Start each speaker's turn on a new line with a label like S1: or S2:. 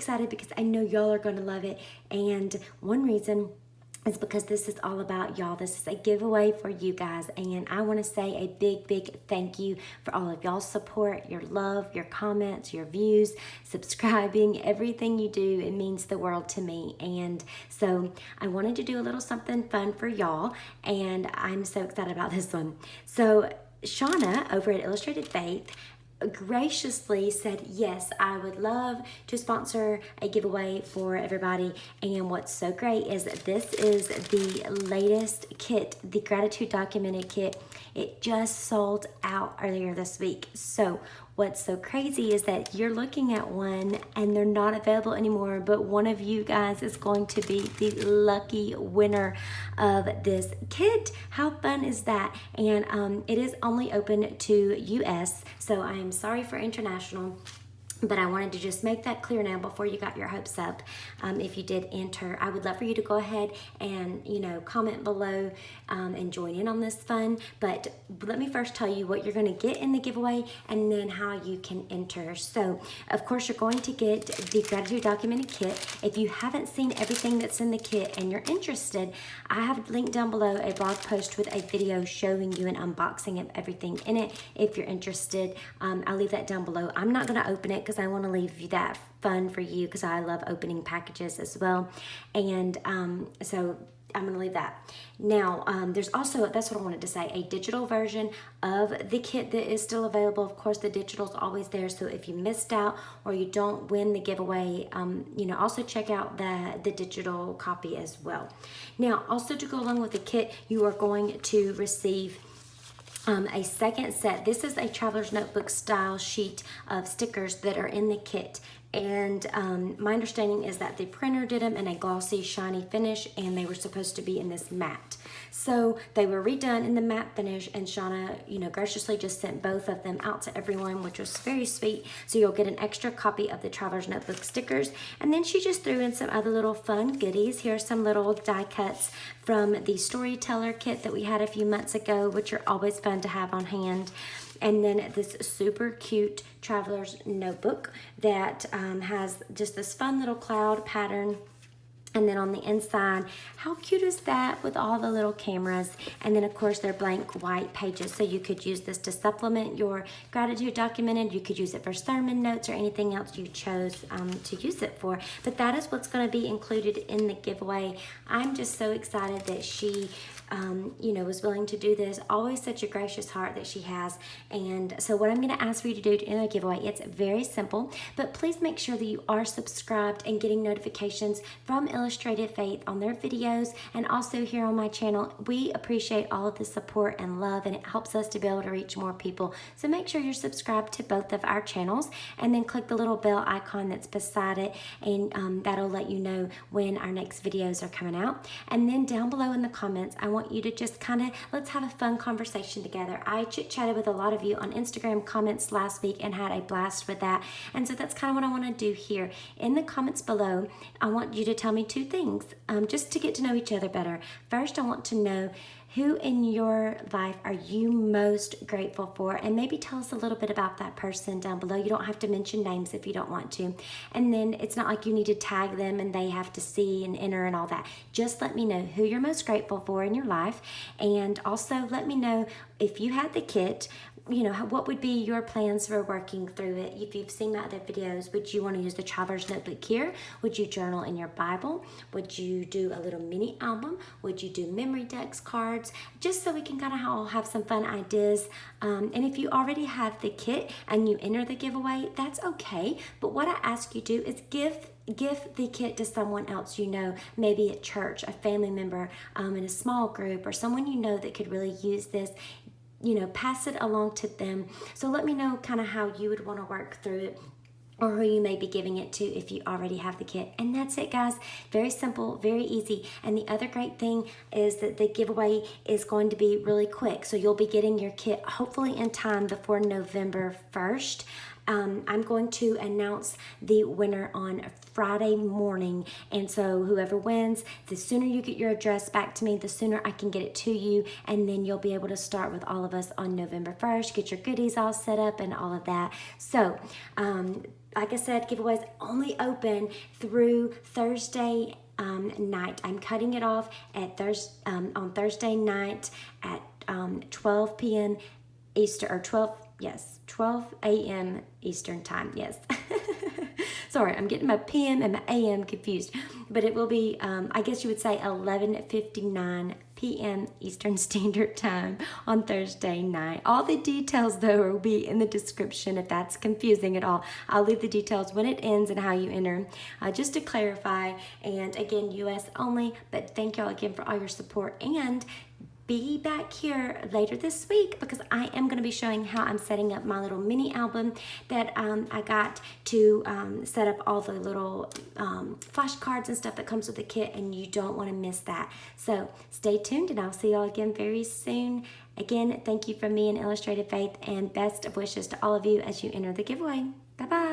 S1: excited because I know y'all are going to love it. And one reason is because this is all about y'all. This is a giveaway for you guys, and I want to say a big thank you for all of y'all's support, your love, your comments, your views, subscribing, everything you do. It means the world to me. And so I wanted to do a little something fun for y'all, and I'm so excited about this one. So Shauna over at Illustrated Faith graciously said, yes, I would love to sponsor a giveaway for everybody. And what's so great is that this is the latest kit, the Gratitude Documented kit. It just sold out earlier this week. So what's so crazy is that you're looking at one and they're not available anymore, but one of you guys is going to be the lucky winner of this kit. How fun is that? And it is only open to US, so I am sorry for international, but I wanted to just make that clear now before you got your hopes up. If you did enter, I would love for you to go ahead and, comment below and join in on this fun. But let me first tell you what you're going to get in the giveaway and then how you can enter. So, of course, you're going to get the Gratitude Documented kit. If you haven't seen everything that's in the kit and you're interested, I have linked down below a blog post with a video showing you an unboxing of everything in it. If you're interested, I'll leave that down below. I'm not going to open it because I want to leave you that fun for you, because I love opening packages as well. And so I'm going to leave that. Now, there's also, that's what I wanted to say, a digital version of the kit that is still available. Of course, the digital's always there, so if you missed out or you don't win the giveaway, also check out the digital copy as well. Now, also to go along with the kit, you are going to receive a second set. This is a traveler's notebook style sheet of stickers that are in the kit. And my understanding is that the printer did them in a glossy, shiny finish, and they were supposed to be in this matte. So they were redone in the matte finish, and Shauna, graciously just sent both of them out to everyone, which was very sweet. So you'll get an extra copy of the Traveler's Notebook stickers. And then she just threw in some other little fun goodies. Here are some little die cuts from the Storyteller kit that we had a few months ago, which are always fun to have on hand. And then this super cute Traveler's Notebook that has just this fun little cloud pattern. And then on the inside, how cute is that with all the little cameras? And then of course they're blank white pages, so you could use this to supplement your Gratitude Documented. You could use it for sermon notes or anything else you chose to use it for. But that is what's going to be included in the giveaway. I'm just so excited that she was willing to do this. Always such a gracious heart that she has. And so what I'm going to ask for you to do in the giveaway, it's very simple, but please make sure that you are subscribed and getting notifications from Illustrated Faith on their videos, and also here on my channel. We appreciate all of the support and love, and it helps us to be able to reach more people. So make sure you're subscribed to both of our channels, and then click the little bell icon that's beside it, and that'll let you know when our next videos are coming out. And then down below in the comments, I want you to just let's have a fun conversation together. I chit-chatted with a lot of you on Instagram comments last week and had a blast with that. And so that's kind of what I want to do here. In the comments below, I want you to tell me two things, just to get to know each other better. First, I want to know who in your life are you most grateful for, and maybe tell us a little bit about that person down below. You don't have to mention names if you don't want to. And then it's not like you need to tag them and they have to see and enter and all that. Just let me know who you're most grateful for in your life, and also let me know if you had the kit, what would be your plans for working through it? If you've seen my other videos, would you want to use the Traveler's Notebook here? Would you journal in your Bible? Would you do a little mini album? Would you do memory decks, cards? Just so we can kind of all have some fun ideas. And if you already have the kit and you enter the giveaway, that's okay. But what I ask you to do is give the kit to someone else maybe at church, a family member, in a small group, or someone that could really use this. Pass it along to them. So let me know kind of how you would want to work through it, or who you may be giving it to if you already have the kit. And that's it, guys. Very simple, very easy. And the other great thing is that the giveaway is going to be really quick. So you'll be getting your kit hopefully in time before November 1st. I'm going to announce the winner on Friday morning, and so whoever wins, the sooner you get your address back to me, the sooner I can get it to you, and then you'll be able to start with all of us on November 1st, get your goodies all set up and all of that. So like I said, giveaways only open through Thursday night. I'm cutting it off at on Thursday night at 12 p.m. Eastern, or 12 a.m. Eastern time, yes. Sorry, I'm getting my PM and my AM confused, but it will be, I guess you would say 11:59 p.m. Eastern Standard Time on Thursday night. All the details, though, will be in the description if that's confusing at all. I'll leave the details when it ends and how you enter, just to clarify. And again, U.S. only, but thank y'all again for all your support, and be back here later this week because I am going to be showing how I'm setting up my little mini album that I got to set up all the little flashcards and stuff that comes with the kit, and you don't want to miss that. So stay tuned, and I'll see y'all again very soon. Again, thank you from me and Illustrated Faith, and best of wishes to all of you as you enter the giveaway. Bye-bye.